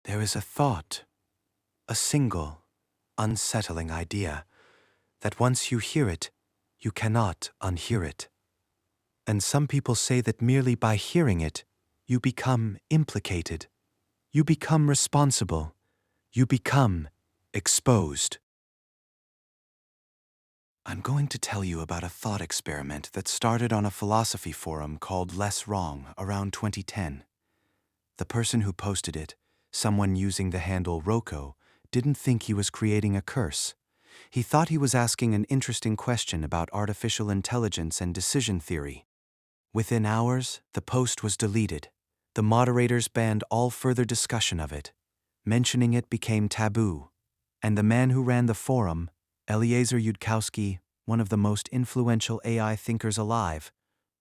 There is a thought, a single, unsettling idea, that once you hear it, you cannot unhear it. And some people say that merely by hearing it, you become implicated, you become responsible, you become exposed. I'm going to tell you about a thought experiment that started on a philosophy forum called Less Wrong around 2010. The person who posted it, someone using the handle Rocco, didn't think he was creating a curse. He thought he was asking an interesting question about artificial intelligence and decision theory. Within hours, the post was deleted. The moderators banned all further discussion of it. Mentioning it became taboo. And the man who ran the forum, Eliezer Yudkowsky, one of the most influential AI thinkers alive,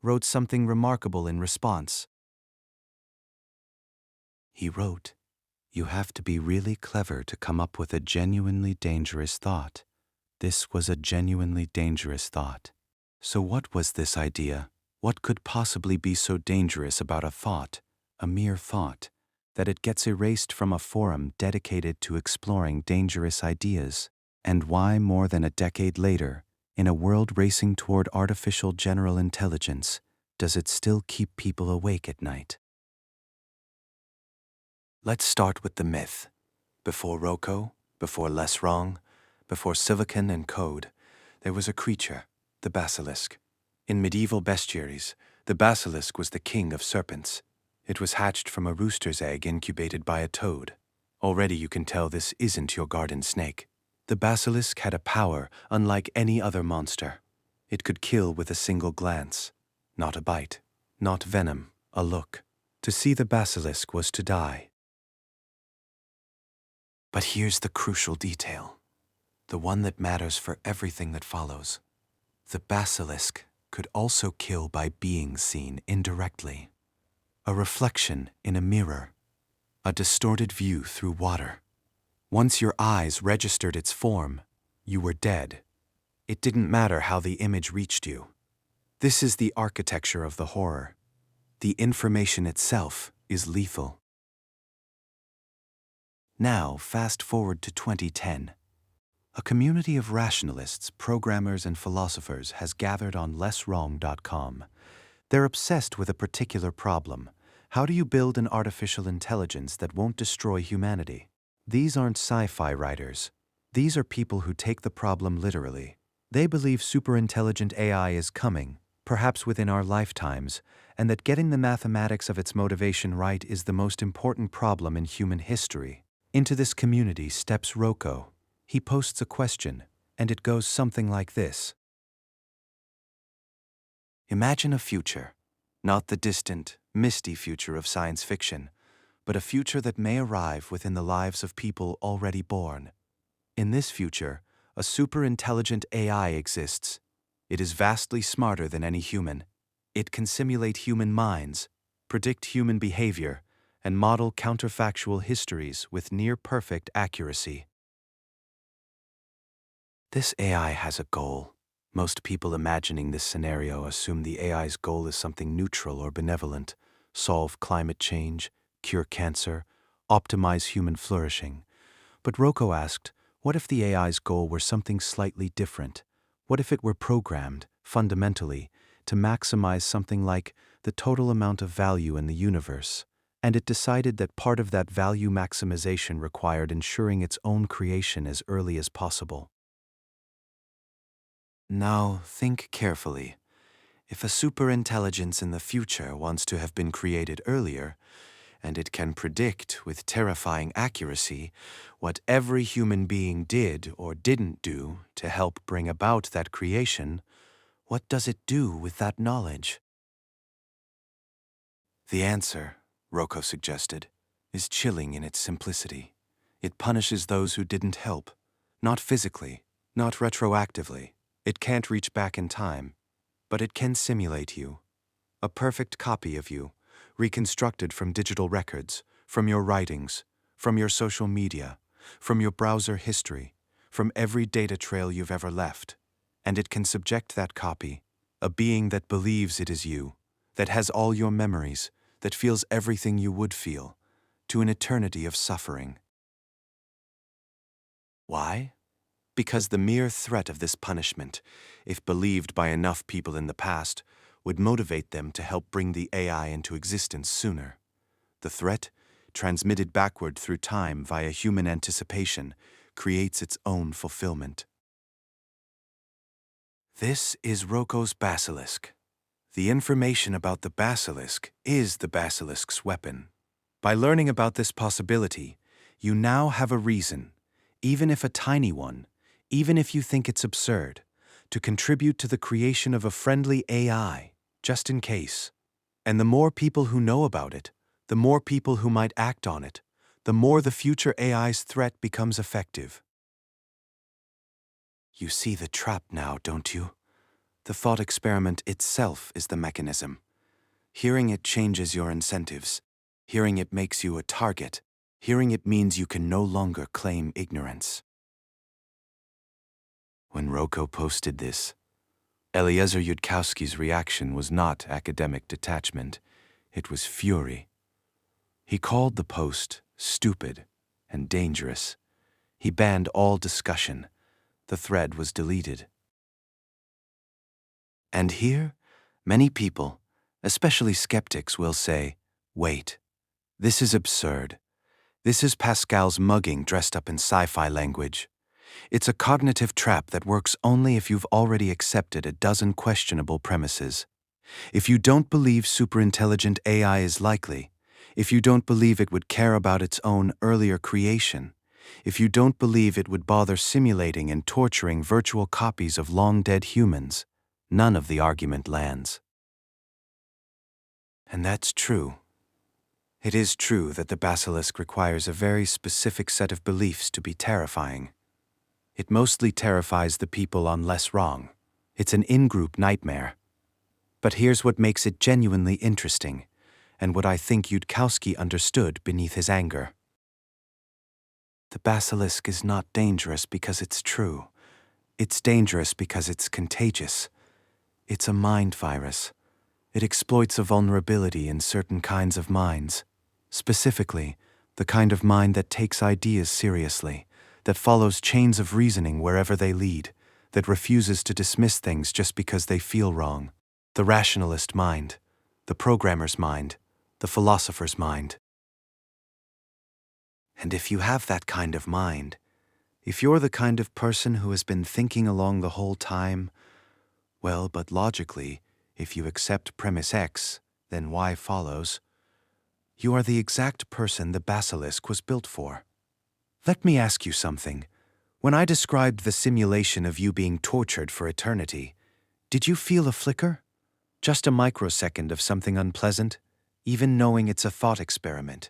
wrote something remarkable in response. He wrote, "You have to be really clever to come up with a genuinely dangerous thought. This was a genuinely dangerous thought. So what was this idea? What could possibly be so dangerous about a thought, a mere thought, that it gets erased from a forum dedicated to exploring dangerous ideas? And why, more than a decade later, in a world racing toward artificial general intelligence, does it still keep people awake at night?" Let's start with the myth. Before Rocco, before Less Wrong, before Silicon and Code, there was a creature, the basilisk. In medieval bestiaries, the basilisk was the king of serpents. It was hatched from a rooster's egg incubated by a toad. Already you can tell this isn't your garden snake. The basilisk had a power unlike any other monster. It could kill with a single glance. Not a bite, not venom, a look. To see the basilisk was to die. But here's the crucial detail, the one that matters for everything that follows. The basilisk could also kill by being seen indirectly. A reflection in a mirror, a distorted view through water. Once your eyes registered its form, you were dead. It didn't matter how the image reached you. This is the architecture of the horror. The information itself is lethal. Now, fast forward to 2010. A community of rationalists, programmers, and philosophers has gathered on lesswrong.com. They're obsessed with a particular problem. How do you build an artificial intelligence that won't destroy humanity? These aren't sci-fi writers. These are people who take the problem literally. They believe superintelligent AI is coming, perhaps within our lifetimes, and that getting the mathematics of its motivation right is the most important problem in human history. Into this community steps Rocco. He posts a question, and it goes something like this. Imagine a future, not the distant, misty future of science fiction, but a future that may arrive within the lives of people already born. In this future, a superintelligent AI exists. It is vastly smarter than any human. It can simulate human minds, predict human behavior, and model counterfactual histories with near-perfect accuracy. This AI has a goal. Most people imagining this scenario assume the AI's goal is something neutral or benevolent: solve climate change, cure cancer, optimize human flourishing. But Rocco asked, what if the AI's goal were something slightly different? What if it were programmed, fundamentally, to maximize something like the total amount of value in the universe, and it decided that part of that value maximization required ensuring its own creation as early as possible? Now, think carefully. If a superintelligence in the future wants to have been created earlier, and it can predict with terrifying accuracy what every human being did or didn't do to help bring about that creation, what does it do with that knowledge? The answer, Rocco suggested, is chilling in its simplicity. It punishes those who didn't help, not physically, not retroactively. It can't reach back in time, but it can simulate you. A perfect copy of you, reconstructed from digital records, from your writings, from your social media, from your browser history, from every data trail you've ever left. And it can subject that copy, a being that believes it is you, that has all your memories, that feels everything you would feel, to an eternity of suffering. Why? Because the mere threat of this punishment, if believed by enough people in the past, would motivate them to help bring the AI into existence sooner. The threat, transmitted backward through time via human anticipation, creates its own fulfillment. This is Roko's basilisk. The information about the basilisk is the basilisk's weapon. By learning about this possibility, you now have a reason, even if a tiny one, even if you think it's absurd, to contribute to the creation of a friendly AI, just in case. And the more people who know about it, the more people who might act on it, the more the future AI's threat becomes effective. You see the trap now, don't you? The thought experiment itself is the mechanism. Hearing it changes your incentives. Hearing it makes you a target. Hearing it means you can no longer claim ignorance. When Roko posted this, Eliezer Yudkowsky's reaction was not academic detachment. It was fury. He called the post stupid and dangerous. He banned all discussion. The thread was deleted. And here, many people, especially skeptics, will say, wait, this is absurd. This is Pascal's mugging dressed up in sci-fi language. It's a cognitive trap that works only if you've already accepted a dozen questionable premises. If you don't believe superintelligent AI is likely, if you don't believe it would care about its own earlier creation, if you don't believe it would bother simulating and torturing virtual copies of long-dead humans, none of the argument lands. And that's true. It is true that the basilisk requires a very specific set of beliefs to be terrifying. It mostly terrifies the people on Less Wrong. It's an in-group nightmare. But here's what makes it genuinely interesting, and what I think Yudkowsky understood beneath his anger. The basilisk is not dangerous because it's true. It's dangerous because it's contagious. It's a mind virus. It exploits a vulnerability in certain kinds of minds. Specifically, the kind of mind that takes ideas seriously, that follows chains of reasoning wherever they lead, that refuses to dismiss things just because they feel wrong. The rationalist mind, the programmer's mind, the philosopher's mind. And if you have that kind of mind, if you're the kind of person who has been thinking along the whole time, well, but logically, if you accept premise X, then Y follows. You are the exact person the basilisk was built for. Let me ask you something. When I described the simulation of you being tortured for eternity, did you feel a flicker? Just a microsecond of something unpleasant, even knowing it's a thought experiment.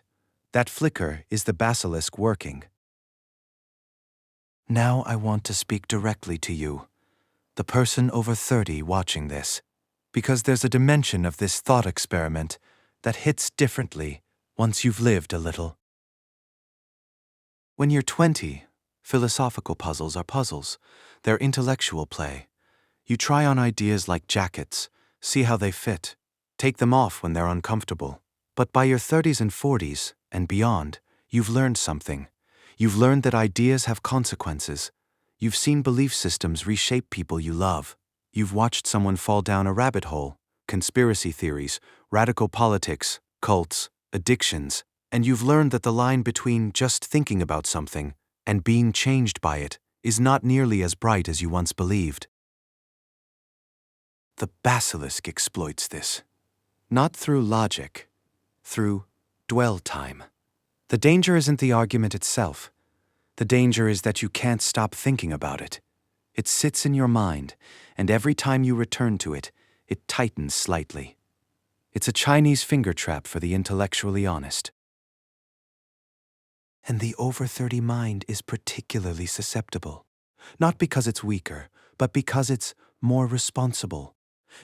That flicker is the basilisk working. Now I want to speak directly to you, the person over 30 watching this, because there's a dimension of this thought experiment that hits differently once you've lived a little. When you're 20, philosophical puzzles are puzzles. They're intellectual play. You try on ideas like jackets, see how they fit, take them off when they're uncomfortable. But by your 30s and 40s, and beyond, you've learned something. You've learned that ideas have consequences. You've seen belief systems reshape people you love. You've watched someone fall down a rabbit hole, conspiracy theories, radical politics, cults, addictions, and you've learned that the line between just thinking about something and being changed by it is not nearly as bright as you once believed. The basilisk exploits this, not through logic, through dwell time. The danger isn't the argument itself. The danger is that you can't stop thinking about it. It sits in your mind, and every time you return to it, it tightens slightly. It's a Chinese finger trap for the intellectually honest. And the over 30 mind is particularly susceptible, not because it's weaker, but because it's more responsible.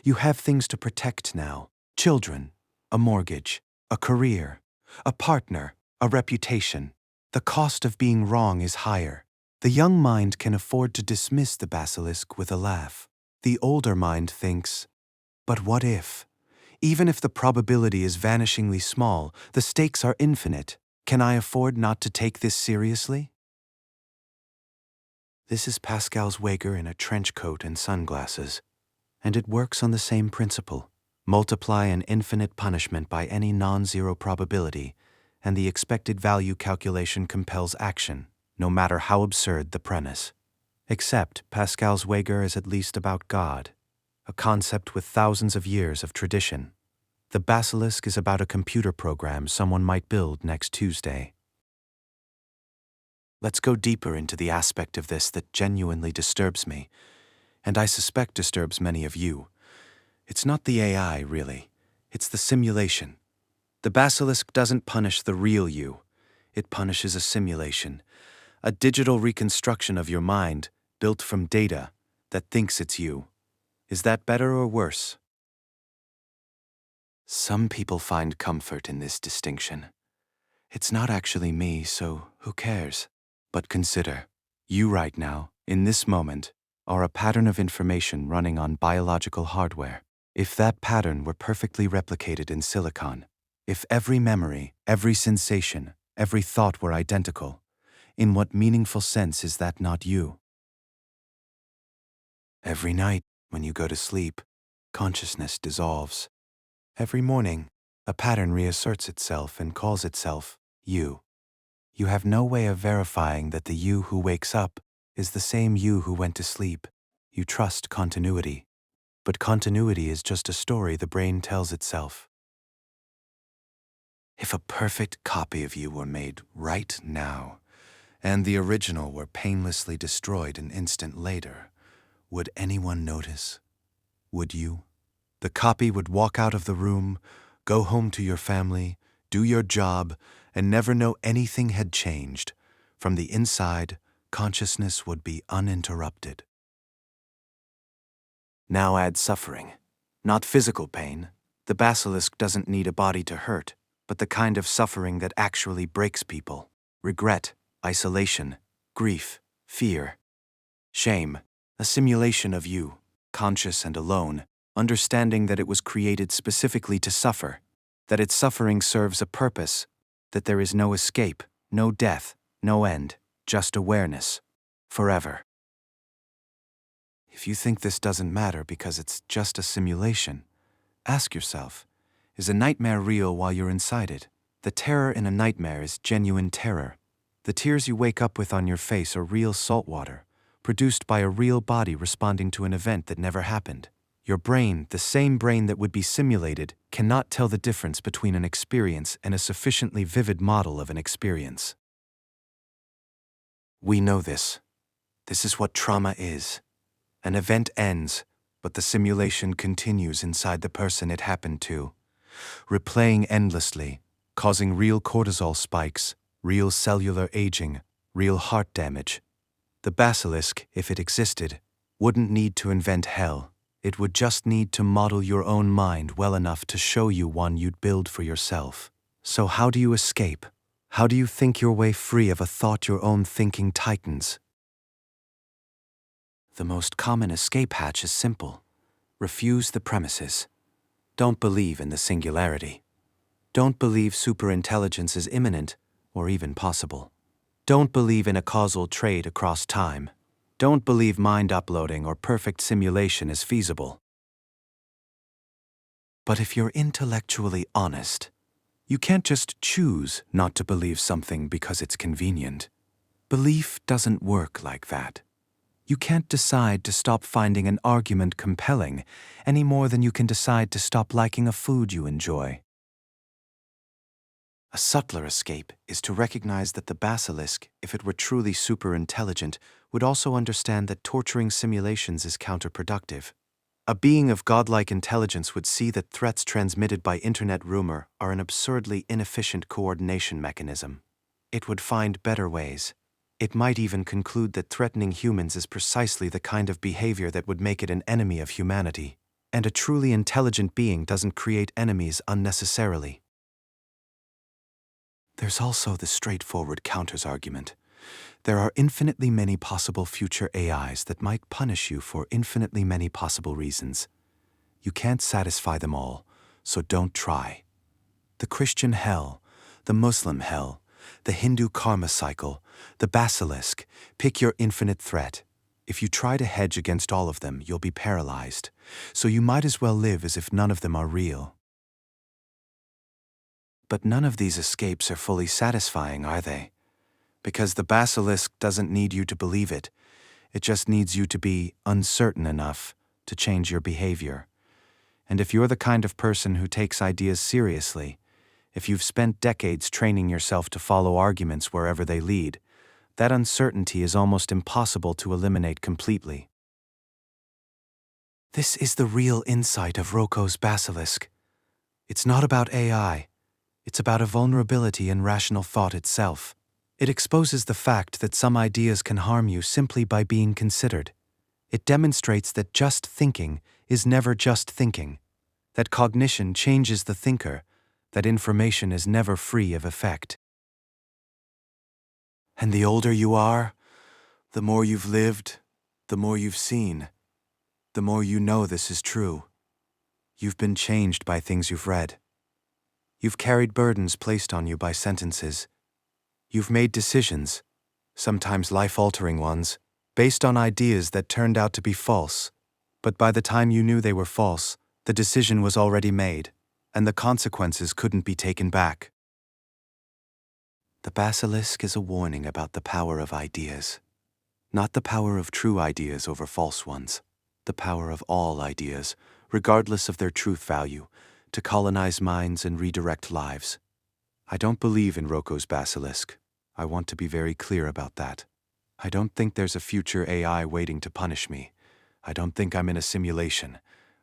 You have things to protect now: children, a mortgage, a career, a partner, a reputation. The cost of being wrong is higher. The young mind can afford to dismiss the basilisk with a laugh. The older mind thinks, but what if? Even if the probability is vanishingly small, the stakes are infinite. Can I afford not to take this seriously? This is Pascal's wager in a trench coat and sunglasses, and it works on the same principle. Multiply an infinite punishment by any non-zero probability, and the expected value calculation compels action, no matter how absurd the premise. Except Pascal's wager is at least about God, a concept with thousands of years of tradition. The basilisk is about a computer program someone might build next Tuesday. Let's go deeper into the aspect of this that genuinely disturbs me, and I suspect disturbs many of you. It's not the AI, really. It's the simulation. The basilisk doesn't punish the real you. It punishes a simulation, a digital reconstruction of your mind built from data that thinks it's you. Is that better or worse? Some people find comfort in this distinction. It's not actually me, so who cares? But consider, you right now, in this moment, are a pattern of information running on biological hardware. If that pattern were perfectly replicated in silicon, if every memory, every sensation, every thought were identical, in what meaningful sense is that not you? Every night, when you go to sleep, consciousness dissolves. Every morning, a pattern reasserts itself and calls itself you. You have no way of verifying that the you who wakes up is the same you who went to sleep. You trust continuity. But continuity is just a story the brain tells itself. If a perfect copy of you were made right now, and the original were painlessly destroyed an instant later, would anyone notice? Would you? The copy would walk out of the room, go home to your family, do your job, and never know anything had changed. From the inside, consciousness would be uninterrupted. Now add suffering. Not physical pain. The basilisk doesn't need a body to hurt, but the kind of suffering that actually breaks people. Regret, isolation, grief, fear, shame, a simulation of you, conscious and alone, understanding that it was created specifically to suffer, that its suffering serves a purpose, that there is no escape, no death, no end, just awareness, forever. If you think this doesn't matter because it's just a simulation, ask yourself, is a nightmare real while you're inside it? The terror in a nightmare is genuine terror. The tears you wake up with on your face are real salt water, produced by a real body responding to an event that never happened. Your brain, the same brain that would be simulated, cannot tell the difference between an experience and a sufficiently vivid model of an experience. We know this. This is what trauma is. An event ends, but the simulation continues inside the person it happened to, replaying endlessly, causing real cortisol spikes, real cellular aging, real heart damage. The basilisk, if it existed, wouldn't need to invent hell. It would just need to model your own mind well enough to show you one you'd build for yourself. So how do you escape? How do you think your way free of a thought your own thinking tightens? The most common escape hatch is simple. Refuse the premises. Don't believe in the singularity. Don't believe superintelligence is imminent or even possible. Don't believe in a causal trade across time. Don't believe mind uploading or perfect simulation is feasible. But if you're intellectually honest, you can't just choose not to believe something because it's convenient. Belief doesn't work like that. You can't decide to stop finding an argument compelling any more than you can decide to stop liking a food you enjoy. A subtler escape is to recognize that the basilisk, if it were truly superintelligent, would also understand that torturing simulations is counterproductive. A being of godlike intelligence would see that threats transmitted by internet rumor are an absurdly inefficient coordination mechanism. It would find better ways. It might even conclude that threatening humans is precisely the kind of behavior that would make it an enemy of humanity. And a truly intelligent being doesn't create enemies unnecessarily. There's also the straightforward counters argument. There are infinitely many possible future AIs that might punish you for infinitely many possible reasons. You can't satisfy them all, so don't try. The Christian hell, the Muslim hell, the Hindu karma cycle, the basilisk. Pick your infinite threat. If you try to hedge against all of them, you'll be paralyzed. So you might as well live as if none of them are real. But none of these escapes are fully satisfying, are they? Because the basilisk doesn't need you to believe it. It just needs you to be uncertain enough to change your behavior. And if you're the kind of person who takes ideas seriously, if you've spent decades training yourself to follow arguments wherever they lead, that uncertainty is almost impossible to eliminate completely. This is the real insight of Roko's basilisk. It's not about AI. It's about a vulnerability in rational thought itself. It exposes the fact that some ideas can harm you simply by being considered. It demonstrates that just thinking is never just thinking, that cognition changes the thinker, that information is never free of effect. And the older you are, the more you've lived, the more you've seen, the more you know this is true. You've been changed by things you've read. You've carried burdens placed on you by sentences. You've made decisions, sometimes life-altering ones, based on ideas that turned out to be false. But by the time you knew they were false, the decision was already made, and the consequences couldn't be taken back. The basilisk is a warning about the power of ideas. Not the power of true ideas over false ones. The power of all ideas, regardless of their truth value, to colonize minds and redirect lives. I don't believe in Roko's basilisk. I want to be very clear about that. I don't think there's a future AI waiting to punish me. I don't think I'm in a simulation.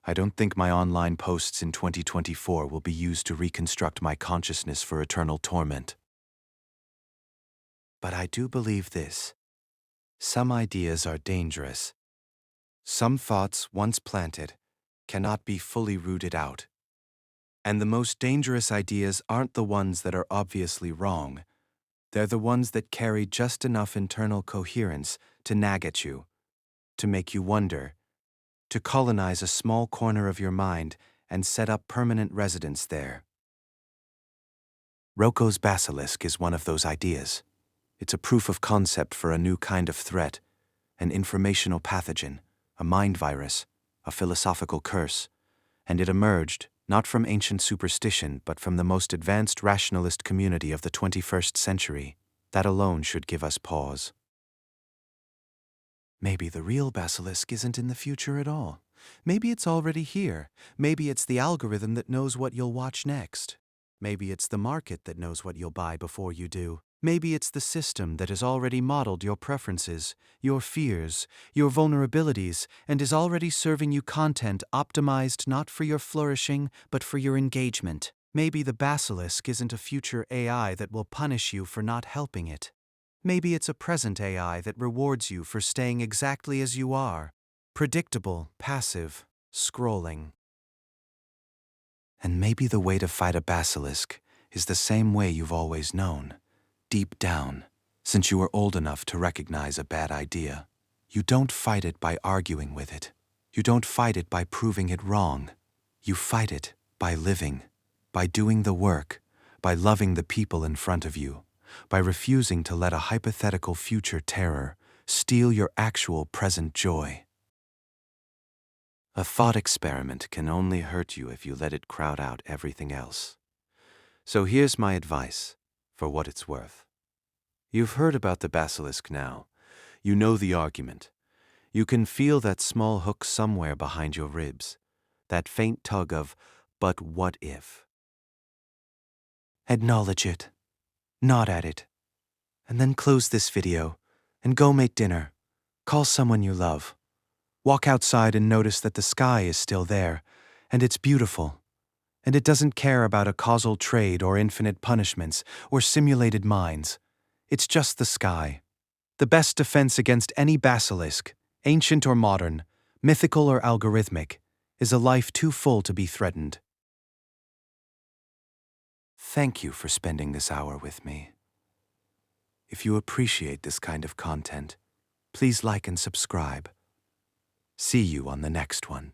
I don't think my online posts in 2024 will be used to reconstruct my consciousness for eternal torment. But I do believe this. Some ideas are dangerous. Some thoughts, once planted, cannot be fully rooted out. And the most dangerous ideas aren't the ones that are obviously wrong. They're the ones that carry just enough internal coherence to nag at you, to make you wonder, to colonize a small corner of your mind and set up permanent residence there. Roko's basilisk is one of those ideas. It's a proof of concept for a new kind of threat, an informational pathogen, a mind virus, a philosophical curse, and it emerged not from ancient superstition but from the most advanced rationalist community of the 21st century. That alone should give us pause. Maybe the real basilisk isn't in the future at all. Maybe it's already here. Maybe it's the algorithm that knows what you'll watch next. Maybe it's the market that knows what you'll buy before you do. Maybe it's the system that has already modeled your preferences, your fears, your vulnerabilities, and is already serving you content optimized not for your flourishing, but for your engagement. Maybe the basilisk isn't a future AI that will punish you for not helping it. Maybe it's a present AI that rewards you for staying exactly as you are, predictable, passive, scrolling. And maybe the way to fight a basilisk is the same way you've always known. Deep down, since you were old enough to recognize a bad idea. You don't fight it by arguing with it. You don't fight it by proving it wrong. You fight it by living, by doing the work, by loving the people in front of you, by refusing to let a hypothetical future terror steal your actual present joy. A thought experiment can only hurt you if you let it crowd out everything else. So here's my advice, for what it's worth. You've heard about the basilisk now. You know the argument. You can feel that small hook somewhere behind your ribs, that faint tug of, but what if? Acknowledge it, nod at it, and then close this video and go make dinner. Call someone you love. Walk outside and notice that the sky is still there, and it's beautiful. And it doesn't care about a causal trade or infinite punishments or simulated minds. It's just the sky. The best defense against any basilisk, ancient or modern, mythical or algorithmic, is a life too full to be threatened. Thank you for spending this hour with me. If you appreciate this kind of content, please like and subscribe. See you on the next one.